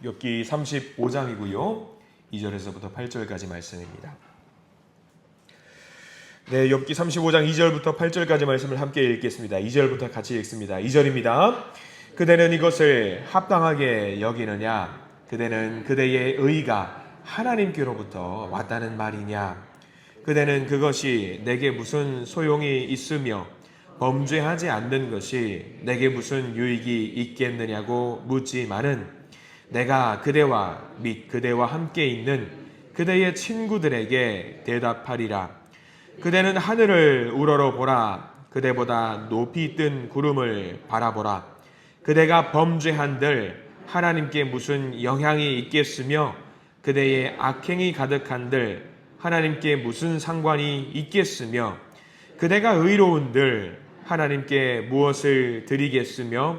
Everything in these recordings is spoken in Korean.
욥기 35장이고요. 2절에서부터 8절까지 말씀입니다. 네, 욥기 35장 2절부터 8절까지 말씀을 함께 읽겠습니다. 2절부터 같이 읽습니다. 2절입니다. 그대는 이것을 합당하게 여기느냐? 그대는 그대의 의가 하나님께로부터 왔다는 말이냐? 그대는 그것이 내게 무슨 소용이 있으며 범죄하지 않는 것이 내게 무슨 유익이 있겠느냐고 묻지만은 내가 그대와 및 그대와 함께 있는 그대의 친구들에게 대답하리라. 그대는 하늘을 우러러 보라. 그대보다 높이 뜬 구름을 바라보라. 그대가 범죄한들 하나님께 무슨 영향이 있겠으며 그대의 악행이 가득한들 하나님께 무슨 상관이 있겠으며 그대가 의로운들 하나님께 무엇을 드리겠으며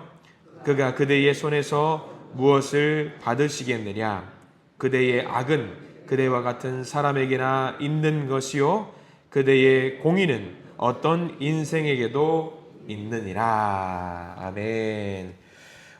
그가 그대의 손에서 무엇을 받으시겠느냐? 그대의 악은 그대와 같은 사람에게나 있는 것이요 그대의 공의는 어떤 인생에게도 있느니라. 아멘.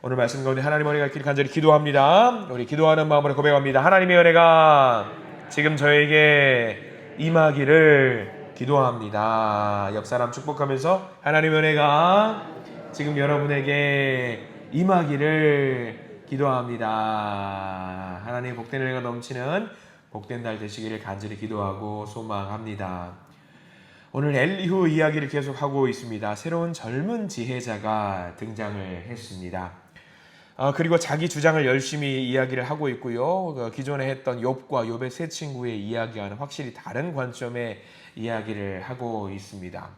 오늘 말씀 가운데 하나님의 은혜가 있기를 간절히 기도합니다. 우리 기도하는 마음으로 고백합니다. 하나님의 은혜가 지금 저에게 임하기를 기도합니다. 옆 사람 축복하면서 하나님의 은혜가 지금 여러분에게 임하기를 기도합니다. 하나님의 복된 은혜가 넘치는 복된 날 되시기를 간절히 기도하고 소망합니다. 오늘 엘리후 이야기를 계속하고 있습니다. 새로운 젊은 지혜자가 등장을 했습니다. 그리고 자기 주장을 열심히 이야기를 하고 있고요. 기존에 했던 욥과 욥의 세 친구의 이야기와는 확실히 다른 관점의 이야기를 하고 있습니다.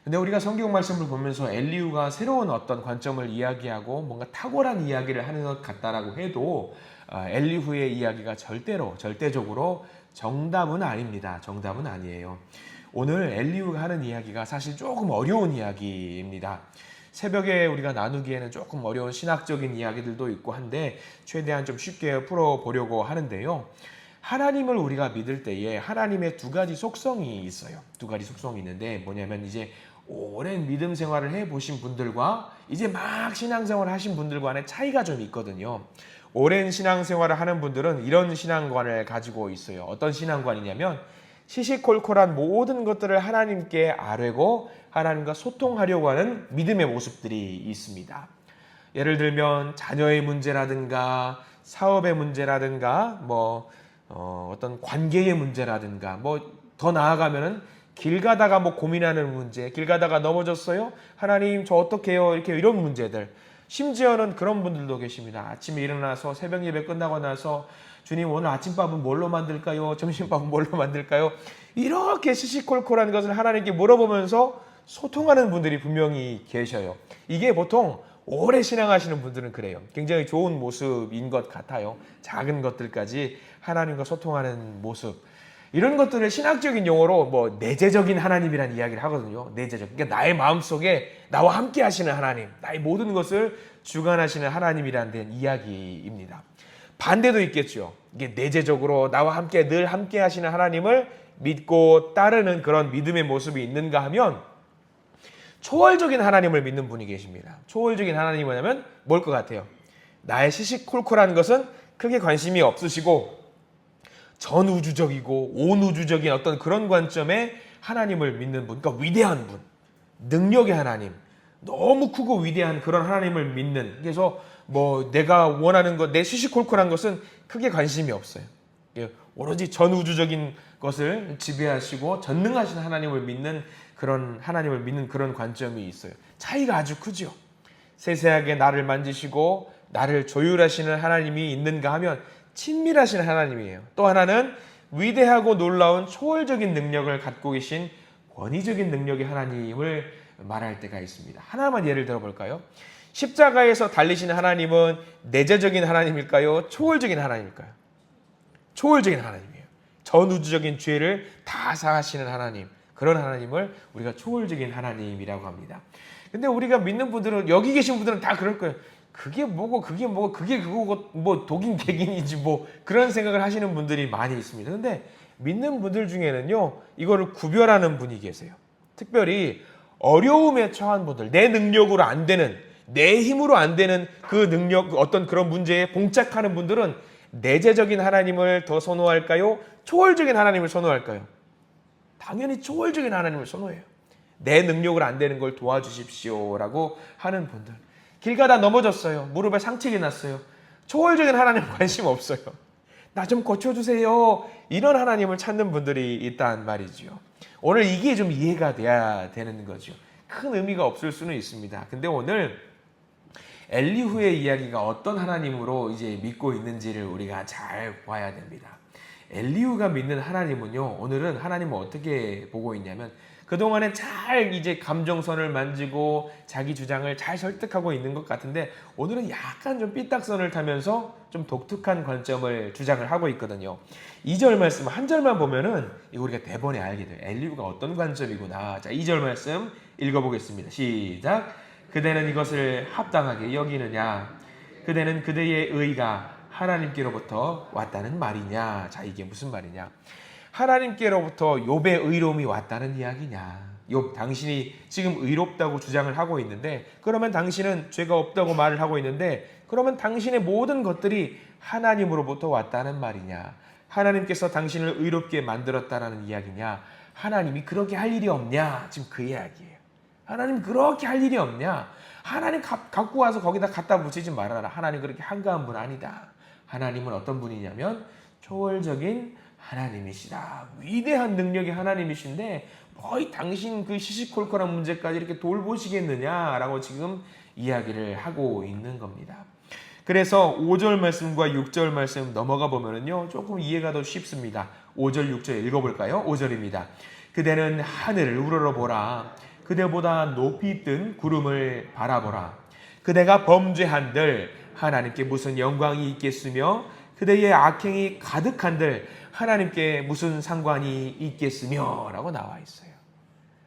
근데 우리가 성경 말씀을 보면서 엘리후가 새로운 어떤 관점을 이야기하고 뭔가 탁월한 이야기를 하는 것 같다라고 해도 엘리후의 이야기가 절대적으로 정답은 아닙니다. 정답은 아니에요. 오늘 엘리후가 하는 이야기가 사실 조금 어려운 이야기입니다. 새벽에 우리가 나누기에는 조금 어려운 신학적인 이야기들도 있고 한데 최대한 좀 쉽게 풀어보려고 하는데요. 하나님을 우리가 믿을 때에 하나님의 두 가지 속성이 있어요. 두 가지 속성이 있는데 뭐냐면 이제 오랜 믿음 생활을 해보신 분들과 이제 막 신앙생활을 하신 분들 간의 차이가 좀 있거든요. 오랜 신앙생활을 하는 분들은 이런 신앙관을 가지고 있어요. 어떤 신앙관이냐면 시시콜콜한 모든 것들을 하나님께 아뢰고 하나님과 소통하려고 하는 믿음의 모습들이 있습니다. 예를 들면 자녀의 문제라든가 사업의 문제라든가 어떤 관계의 문제라든가 더 나아가면은 길 가다가 고민하는 문제, 길 가다가 넘어졌어요? 하나님 저 어떡해요? 이런 문제들. 심지어는 그런 분들도 계십니다. 아침에 일어나서 새벽 예배 끝나고 나서 주님 오늘 아침밥은 뭘로 만들까요? 점심밥은 뭘로 만들까요? 이렇게 시시콜콜한 것을 하나님께 물어보면서 소통하는 분들이 분명히 계셔요. 이게 보통 오래 신앙하시는 분들은 그래요. 굉장히 좋은 모습인 것 같아요. 작은 것들까지 하나님과 소통하는 모습. 이런 것들을 신학적인 용어로 내재적인 하나님이라는 이야기를 하거든요. 내재적. 그러니까 나의 마음속에 나와 함께 하시는 하나님, 나의 모든 것을 주관하시는 하나님이라는 데는 이야기입니다. 반대도 있겠죠. 이게 내재적으로 나와 함께 늘 함께 하시는 하나님을 믿고 따르는 그런 믿음의 모습이 있는가 하면 초월적인 하나님을 믿는 분이 계십니다. 초월적인 하나님이 뭐냐면 뭘 것 같아요? 나의 시시콜콜한 것은 크게 관심이 없으시고 전우주적이고 온우주적인 어떤 그런 관점의 하나님을 믿는 분, 그러니까 위대한 분, 능력의 하나님, 너무 크고 위대한 그런 하나님을 믿는. 그래서 내가 원하는 것, 내 시시콜콜한 것은 크게 관심이 없어요. 오로지 전우주적인 것을 지배하시고 전능하신 하나님을 믿는 그런 하나님을 믿는 그런 관점이 있어요. 차이가 아주 크죠. 세세하게 나를 만지시고 나를 조율하시는 하나님이 있는가 하면 친밀하신 하나님이에요. 또 하나는 위대하고 놀라운 초월적인 능력을 갖고 계신 권위적인 능력의 하나님을 말할 때가 있습니다. 하나만 예를 들어볼까요? 십자가에서 달리시는 하나님은 내재적인 하나님일까요? 초월적인 하나님일까요? 초월적인 하나님이에요. 전우주적인 죄를 다 사하시는 하나님, 그런 하나님을 우리가 초월적인 하나님이라고 합니다. 근데 우리가 믿는 분들은, 여기 계신 분들은 다 그럴 거예요. 그게 그거고 독인 개긴이지 그런 생각을 하시는 분들이 많이 있습니다. 근데 믿는 분들 중에는요, 이거를 구별하는 분이 계세요. 특별히 어려움에 처한 분들, 내 능력으로 안 되는, 내 힘으로 안 되는 그 능력, 어떤 그런 문제에 봉착하는 분들은 내재적인 하나님을 더 선호할까요? 초월적인 하나님을 선호할까요? 당연히 초월적인 하나님을 선호해요. 내 능력으로 안 되는 걸 도와주십시오라고 하는 분들. 길 가다 넘어졌어요. 무릎에 상책이 났어요. 초월적인 하나님 관심 없어요. 나 좀 고쳐주세요. 이런 하나님을 찾는 분들이 있단 말이죠. 오늘 이게 좀 이해가 돼야 되는 거죠. 큰 의미가 없을 수는 있습니다. 근데 오늘 엘리후의 이야기가 어떤 하나님으로 이제 믿고 있는지를 우리가 잘 봐야 됩니다. 엘리후가 믿는 하나님은요, 오늘은 하나님을 어떻게 보고 있냐면, 그동안에 잘 이제 감정선을 만지고 자기 주장을 잘 설득하고 있는 것 같은데, 오늘은 약간 좀 삐딱선을 타면서 좀 독특한 관점을 주장을 하고 있거든요. 2절 말씀 한 절만 보면은 이거 우리가 대번에 알게 돼요. 엘리후가 어떤 관점이구나. 자, 2절 말씀 읽어보겠습니다. 시작. 그대는 이것을 합당하게 여기느냐? 그대는 그대의 의가 하나님께로부터 왔다는 말이냐? 자, 이게 무슨 말이냐? 하나님께로부터 욥의 의로움이 왔다는 이야기냐? 욥, 당신이 지금 의롭다고 주장을 하고 있는데, 그러면 당신은 죄가 없다고 말을 하고 있는데, 그러면 당신의 모든 것들이 하나님으로부터 왔다는 말이냐? 하나님께서 당신을 의롭게 만들었다라는 이야기냐? 하나님이 그렇게 할 일이 없냐? 지금 그 이야기예요. 하나님 그렇게 할 일이 없냐? 하나님 갖고 와서 거기다 갖다 붙이지 말아라. 하나님 그렇게 한가한 분 아니다. 하나님은 어떤 분이냐면 초월적인 하나님이시다. 위대한 능력의 하나님이신데 거의 당신 그 시시콜콜한 문제까지 이렇게 돌보시겠느냐라고 지금 이야기를 하고 있는 겁니다. 그래서 5절 말씀과 6절 말씀 넘어가 보면은요, 조금 이해가 더 쉽습니다. 5절, 6절 읽어볼까요? 5절입니다. 그대는 하늘을 우러러보라. 그대보다 높이 뜬 구름을 바라보라. 그대가 범죄한들 하나님께 무슨 영광이 있겠으며, 그대의 악행이 가득한들 하나님께 무슨 상관이 있겠으며 라고 나와 있어요.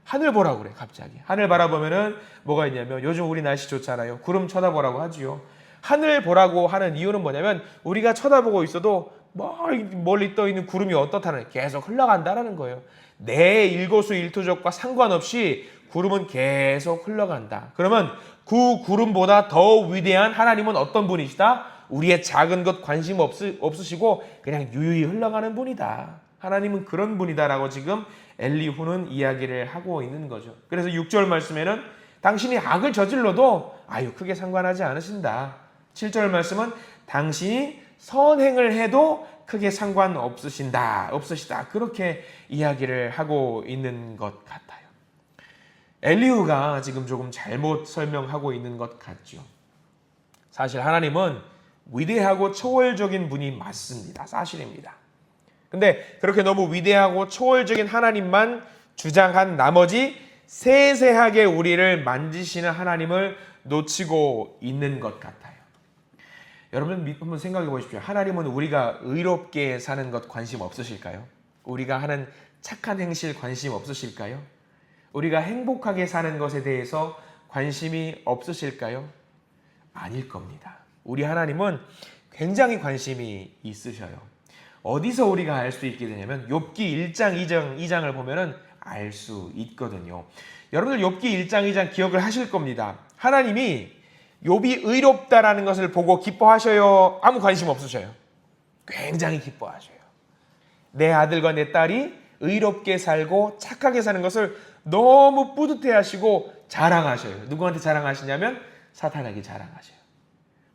하늘 보라고 그래. 갑자기 하늘 바라보면은 뭐가 있냐면, 요즘 우리 날씨 좋잖아요. 구름 쳐다보라고 하지요. 하늘 보라고 하는 이유는 뭐냐면, 우리가 쳐다보고 있어도 멀리 떠 있는 구름이 어떻다는, 계속 흘러간다라는 거예요. 내 일거수일투족과 상관없이 구름은 계속 흘러간다. 그러면 그 구름보다 더 위대한 하나님은 어떤 분이시다? 우리의 작은 것 관심 없으시고 그냥 유유히 흘러가는 분이다. 하나님은 그런 분이다라고 지금 엘리후는 이야기를 하고 있는 거죠. 그래서 6절 말씀에는 당신이 악을 저질러도 크게 상관하지 않으신다. 7절 말씀은 당신이 선행을 해도 크게 상관없으시다. 그렇게 이야기를 하고 있는 것 같아요. 엘리후가 지금 조금 잘못 설명하고 있는 것 같죠. 사실 하나님은 위대하고 초월적인 분이 맞습니다. 사실입니다. 근데 그렇게 너무 위대하고 초월적인 하나님만 주장한 나머지 세세하게 우리를 만지시는 하나님을 놓치고 있는 것 같아요. 여러분 한번 생각해 보십시오. 하나님은 우리가 의롭게 사는 것 관심 없으실까요? 우리가 하는 착한 행실 관심 없으실까요? 우리가 행복하게 사는 것에 대해서 관심이 없으실까요? 아닐 겁니다. 우리 하나님은 굉장히 관심이 있으셔요. 어디서 우리가 알 수 있게 되냐면 욥기 1장 2장을 보면은 알 수 있거든요. 여러분들 욥기 1장 2장 기억을 하실 겁니다. 하나님이 욥이 의롭다라는 것을 보고 기뻐하셔요? 아무 관심 없으셔요? 굉장히 기뻐하셔요. 내 아들과 내 딸이 의롭게 살고 착하게 사는 것을 너무 뿌듯해하시고 자랑하셔요. 누구한테 자랑하시냐면 사탄에게 자랑하셔요.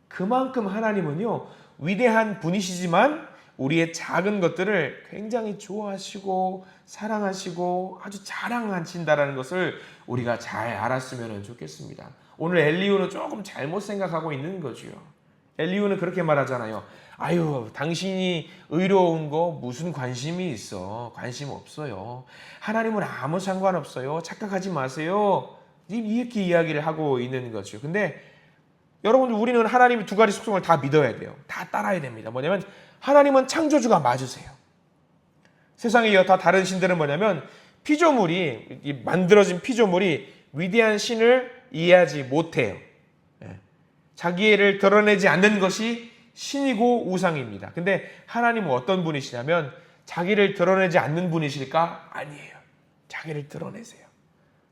그만큼 하나님은요, 위대한 분이시지만 우리의 작은 것들을 굉장히 좋아하시고 사랑하시고 아주 자랑하신다는 것을 우리가 잘 알았으면 좋겠습니다. 오늘 엘리후는 조금 잘못 생각하고 있는 거죠. 엘리후는 그렇게 말하잖아요. 당신이 의로운 거 무슨 관심이 있어? 관심 없어요. 하나님은 아무 상관없어요. 착각하지 마세요. 이렇게 이야기를 하고 있는 거죠. 근데 여러분들, 우리는 하나님의 두 가지 속성을 다 믿어야 돼요. 다 따라야 됩니다. 뭐냐면 하나님은 창조주가 맞으세요. 세상에 다 다른 신들은 뭐냐면 피조물이, 만들어진 피조물이 위대한 신을 이해하지 못해요. 자기를 드러내지 않는 것이 신이고 우상입니다. 근데 하나님은 어떤 분이시냐면 자기를 드러내지 않는 분이실까? 아니에요. 자기를 드러내세요.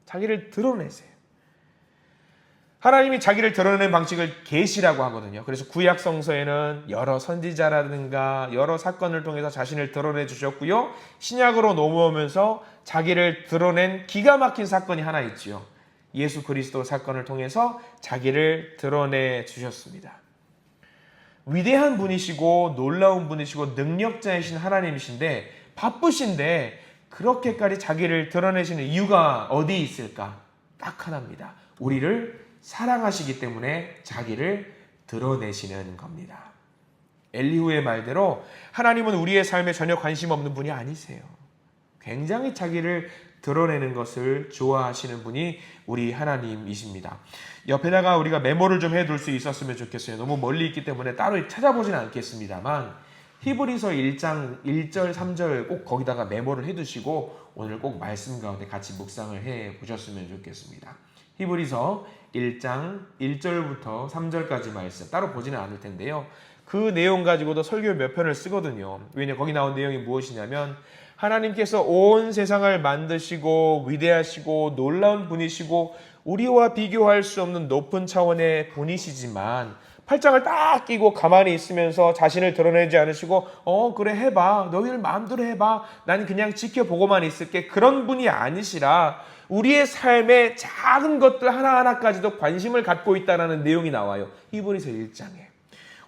자기를 드러내세요. 하나님이 자기를 드러내는 방식을 계시라고 하거든요. 그래서 구약 성서에는 여러 선지자라든가 여러 사건을 통해서 자신을 드러내 주셨고요. 신약으로 넘어오면서 자기를 드러낸 기가 막힌 사건이 하나 있지요. 예수 그리스도 사건을 통해서 자기를 드러내 주셨습니다. 위대한 분이시고 놀라운 분이시고 능력자이신 하나님이신데 바쁘신데 그렇게까지 자기를 드러내시는 이유가 어디 있을까? 딱 하나입니다. 우리를 사랑하시기 때문에 자기를 드러내시는 겁니다. 엘리후의 말대로 하나님은 우리의 삶에 전혀 관심 없는 분이 아니세요. 굉장히 자기를 드러내는 것을 좋아하시는 분이 우리 하나님이십니다. 옆에다가 우리가 메모를 좀 해둘 수 있었으면 좋겠어요. 너무 멀리 있기 때문에 따로 찾아보지는 않겠습니다만 히브리서 1장 1절 3절 꼭 거기다가 메모를 해두시고 오늘 꼭 말씀 가운데 같이 묵상을 해보셨으면 좋겠습니다. 히브리서 1장 1절부터 3절까지 말씀 따로 보지는 않을 텐데요. 그 내용 가지고도 설교 몇 편을 쓰거든요. 왜냐하면 거기 나온 내용이 무엇이냐면 하나님께서 온 세상을 만드시고 위대하시고 놀라운 분이시고 우리와 비교할 수 없는 높은 차원의 분이시지만 팔짱을 딱 끼고 가만히 있으면서 자신을 드러내지 않으시고 그래 해봐, 너희들 마음대로 해봐, 나는 그냥 지켜보고만 있을게, 그런 분이 아니시라 우리의 삶의 작은 것들 하나하나까지도 관심을 갖고 있다는 내용이 나와요. 히브리서 1장에.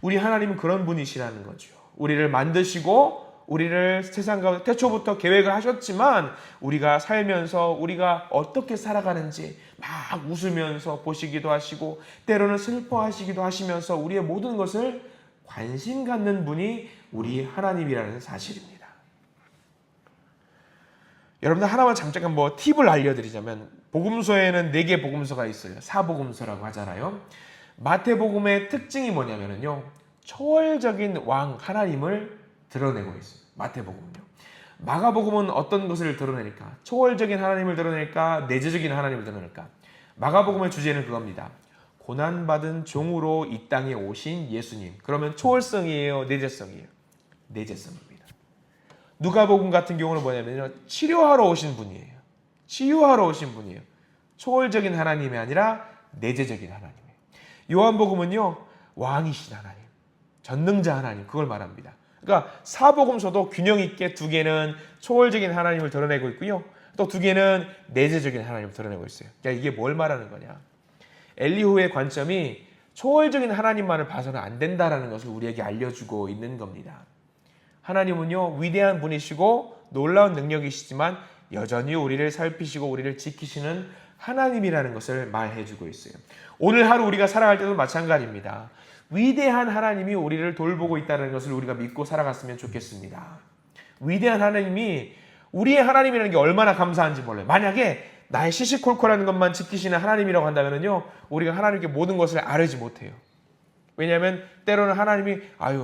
우리 하나님은 그런 분이시라는 거죠. 우리를 만드시고 우리를 세상 가운데 태초부터 계획을 하셨지만 우리가 살면서 우리가 어떻게 살아가는지 막 웃으면서 보시기도 하시고 때로는 슬퍼하시기도 하시면서 우리의 모든 것을 관심 갖는 분이 우리 하나님이라는 사실입니다. 여러분들 하나만 잠깐 팁을 알려드리자면 복음서에는 4개 복음서가 있어요. 사복음서라고 하잖아요. 마태복음의 특징이 뭐냐면요. 초월적인 왕 하나님을 드러내고 있어요. 마태복음은요. 마가복음은 어떤 것을 드러내니까? 초월적인 하나님을 드러낼까? 내재적인 하나님을 드러낼까? 마가복음의 주제는 그겁니다. 고난받은 종으로 이 땅에 오신 예수님. 그러면 초월성이에요? 내재성이에요? 내재성입니다. 누가복음 같은 경우는 뭐냐면요. 치료하러 오신 분이에요. 치유하러 오신 분이에요. 초월적인 하나님이 아니라 내재적인 하나님이에요. 요한복음은요. 왕이신 하나님. 전능자 하나님. 그걸 말합니다. 그러니까 사복음서도 균형 있게 2개는 초월적인 하나님을 드러내고 있고요. 또 2개는 내재적인 하나님을 드러내고 있어요. 그러니까 이게 뭘 말하는 거냐. 엘리후의 관점이 초월적인 하나님만을 봐서는 안 된다는 것을 우리에게 알려주고 있는 겁니다. 하나님은요. 위대한 분이시고 놀라운 능력이시지만 여전히 우리를 살피시고 우리를 지키시는 하나님이라는 것을 말해주고 있어요. 오늘 하루 우리가 살아갈 때도 마찬가지입니다. 위대한 하나님이 우리를 돌보고 있다는 것을 우리가 믿고 살아갔으면 좋겠습니다. 위대한 하나님이 우리의 하나님이라는 게 얼마나 감사한지 몰라요. 만약에 나의 시시콜콜하는 것만 지키시는 하나님이라고 한다면요, 우리가 하나님께 모든 것을 아뢰지 못해요. 왜냐하면 때로는 하나님이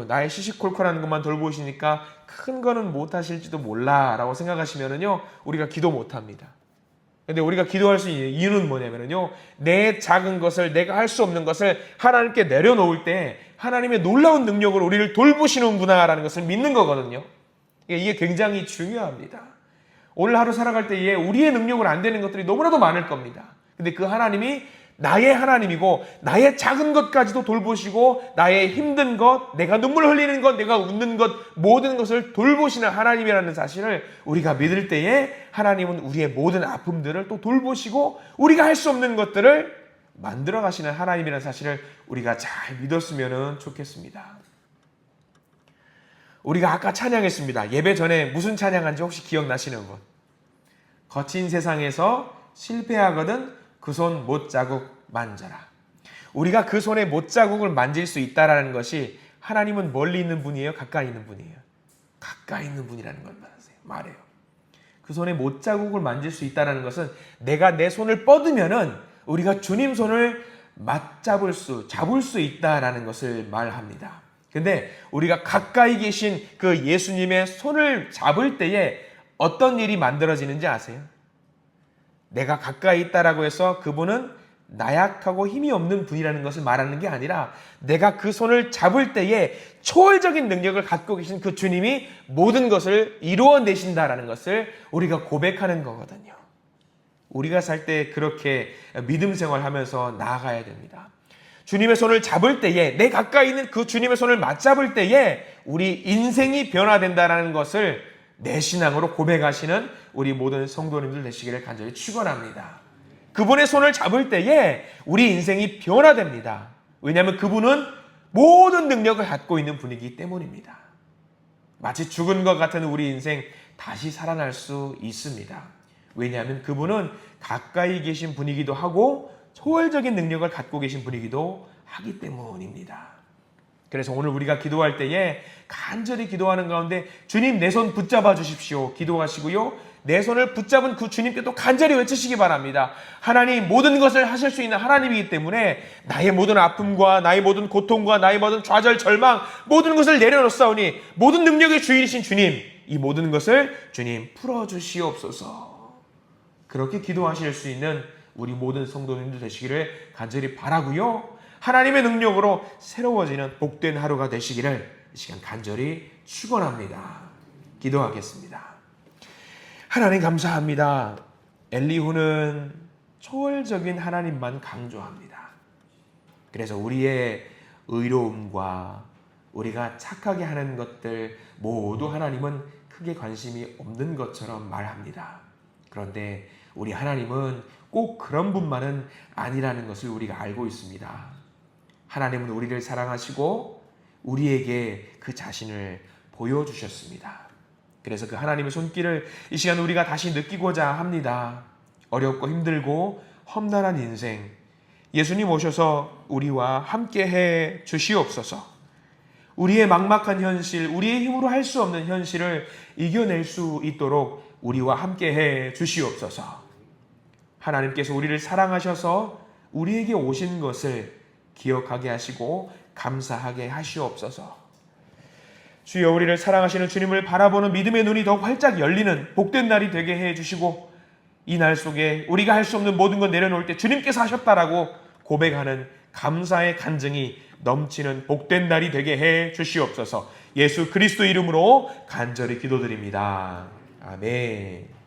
나의 시시콜콜하는 것만 돌보시니까 큰 거는 못하실지도 몰라 라고 생각하시면요, 우리가 기도 못합니다. 근데 우리가 기도할 수 있는 이유는 뭐냐면요, 내 작은 것을, 내가 할 수 없는 것을 하나님께 내려놓을 때 하나님의 놀라운 능력으로 우리를 돌보시는구나라는 것을 믿는 거거든요. 이게 굉장히 중요합니다. 오늘 하루 살아갈 때에 우리의 능력으로 안 되는 것들이 너무나도 많을 겁니다. 근데 그 하나님이 나의 하나님이고 나의 작은 것까지도 돌보시고 나의 힘든 것, 내가 눈물 흘리는 것, 내가 웃는 것, 모든 것을 돌보시는 하나님이라는 사실을 우리가 믿을 때에 하나님은 우리의 모든 아픔들을 또 돌보시고 우리가 할 수 없는 것들을 만들어 가시는 하나님이라는 사실을 우리가 잘 믿었으면 좋겠습니다. 우리가 아까 찬양했습니다. 예배 전에 무슨 찬양한지 혹시 기억나시는 분? 거친 세상에서 실패하거든 그 손 못자국 만져라. 우리가 그 손의 못자국을 만질 수 있다는 것이 하나님은 멀리 있는 분이에요? 가까이 있는 분이에요? 가까이 있는 분이라는 걸 말해요. 그 손의 못자국을 만질 수 있다는 것은 내가 내 손을 뻗으면은 우리가 주님 손을 잡을 수 있다라는 것을 말합니다. 근데 우리가 가까이 계신 그 예수님의 손을 잡을 때에 어떤 일이 만들어지는지 아세요? 내가 가까이 있다라고 해서 그분은 나약하고 힘이 없는 분이라는 것을 말하는 게 아니라 내가 그 손을 잡을 때에 초월적인 능력을 갖고 계신 그 주님이 모든 것을 이루어내신다라는 것을 우리가 고백하는 거거든요. 우리가 살 때 그렇게 믿음 생활하면서 나아가야 됩니다. 주님의 손을 잡을 때에, 내 가까이 있는 그 주님의 손을 맞잡을 때에 우리 인생이 변화된다는 것을 내 신앙으로 고백하시는 우리 모든 성도님들 되시기를 간절히 축원합니다. 그분의 손을 잡을 때에 우리 인생이 변화됩니다. 왜냐하면 그분은 모든 능력을 갖고 있는 분이기 때문입니다. 마치 죽은 것 같은 우리 인생 다시 살아날 수 있습니다. 왜냐하면 그분은 가까이 계신 분이기도 하고 초월적인 능력을 갖고 계신 분이기도 하기 때문입니다. 그래서 오늘 우리가 기도할 때에 간절히 기도하는 가운데 주님 내 손 붙잡아 주십시오 기도하시고요. 내 손을 붙잡은 그 주님께 또 간절히 외치시기 바랍니다. 하나님 모든 것을 하실 수 있는 하나님이기 때문에 나의 모든 아픔과 나의 모든 고통과 나의 모든 좌절 절망 모든 것을 내려놓사오니 모든 능력의 주인이신 주님 이 모든 것을 주님 풀어주시옵소서. 그렇게 기도하실 수 있는 우리 모든 성도님들 되시기를 간절히 바라고요. 하나님의 능력으로 새로워지는 복된 하루가 되시기를 이 시간 간절히 축원합니다. 기도하겠습니다. 하나님 감사합니다. 엘리후는 초월적인 하나님만 강조합니다. 그래서 우리의 의로움과 우리가 착하게 하는 것들 모두 하나님은 크게 관심이 없는 것처럼 말합니다. 그런데 우리 하나님은 꼭 그런 분만은 아니라는 것을 우리가 알고 있습니다. 하나님은 우리를 사랑하시고 우리에게 그 자신을 보여주셨습니다. 그래서 그 하나님의 손길을 이 시간 우리가 다시 느끼고자 합니다. 어렵고 힘들고 험난한 인생 예수님 오셔서 우리와 함께해 주시옵소서. 우리의 막막한 현실, 우리의 힘으로 할 수 없는 현실을 이겨낼 수 있도록 우리와 함께해 주시옵소서. 하나님께서 우리를 사랑하셔서 우리에게 오신 것을 기억하게 하시고 감사하게 하시옵소서. 주여 우리를 사랑하시는 주님을 바라보는 믿음의 눈이 더욱 활짝 열리는 복된 날이 되게 해주시고 이 날 속에 우리가 할 수 없는 모든 것 내려놓을 때 주님께서 하셨다라고 고백하는 감사의 간증이 넘치는 복된 날이 되게 해 주시옵소서. 예수 그리스도 이름으로 간절히 기도드립니다. 아멘.